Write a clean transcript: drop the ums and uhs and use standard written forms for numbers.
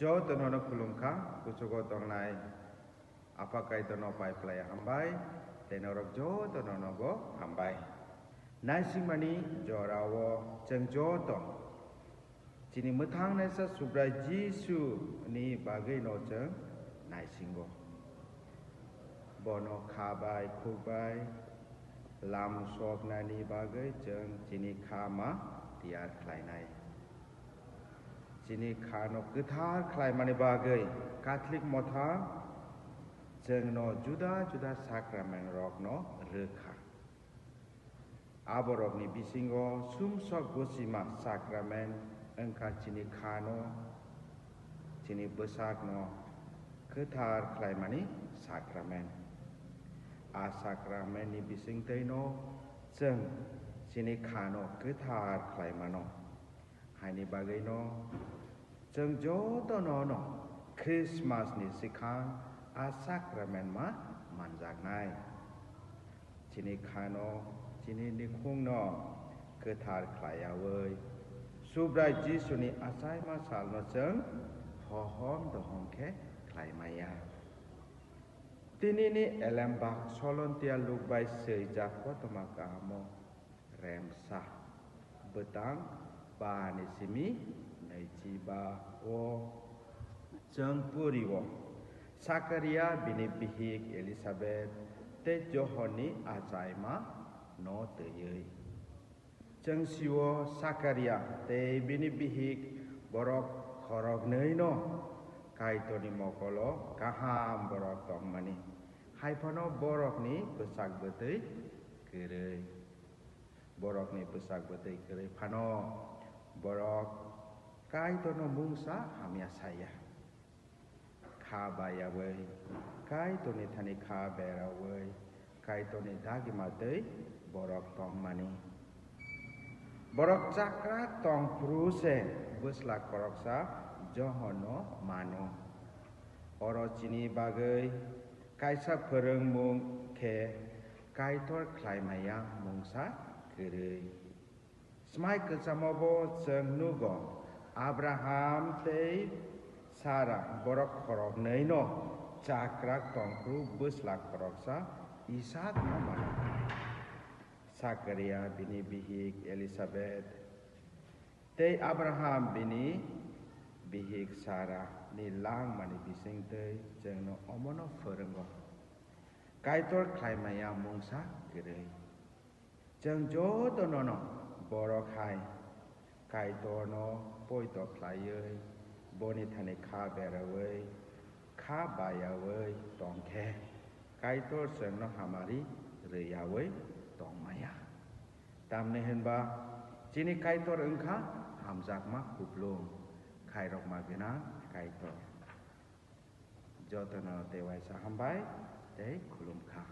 Jo tono kulumka kusugo tongnai apakai tono pai playa hambai tenorok jo tono go hambai nai simani jorawo cengjo to chini muthang nai sa subra jisu ni bagai no ceng nai singgo bono khabai khubai lam sok nani bagai ceng chini khama tiar khlai nai chini khano kuthar khlai mani bagai catholic motha ceng no juda sacrament rok no rekha aborok ni bisingo sumsok gosima sacrament engka chini khano chini besak no kuthar khlai mani sacrament a sacrament ni bising tei no ceng chini khano kuthar khlai mano hai ni bagai no ceng jo to no Christmas ni sikhang a sacrament ma manjak nai chini khano chini ni khung no kuthar khlai awei subrai jisu ni asai ma sal no ceng hohom do hom khe khlai maya tini ni elembak solon tia lukbai seijak potomaka mo remsa betang ba ni simi nai chi ba o ceng puri wo Sakaria bini bihik Elizabeth te johoni ajaima no te yei ceng siwo Sakaria te bini bihik borok khorok nei no kai toni mokolo kaham borok tong mani hai phono borok ni besak betei kerei borok ni besak betei kerei phano borok kai tono mungsa hamya saya kha bayawei kai toni thani kha berawei kai toni dagi matei borok tong mani borok chakra tong pruse buslak borok sa johono mano oro chini bagai kaisa phoreung mung khe kaitor khlaimaya mungsa kerei smai kesamobo ceng nugo Abraham tei Sarah borok khorok nei no chakrak tongkru buslak borok sa Ishak no mano Sakaria bini bihik Elizabeth tei Abraham bini bihik Sarah ni lang mani bising tei ceng no omono phoreungo kaitor khlaimaya mungsa kerei ceng jo to no borok hai kaitor no poito khlaiei boni thani kha berawei kha bayawei tongkhe kaitor ceng no hamari reyawei tongmaya tamne henba chini kaitor engkha hamjakma kuplung khairok ma gena kaitor jotono tewai sa hambai tei khulumkha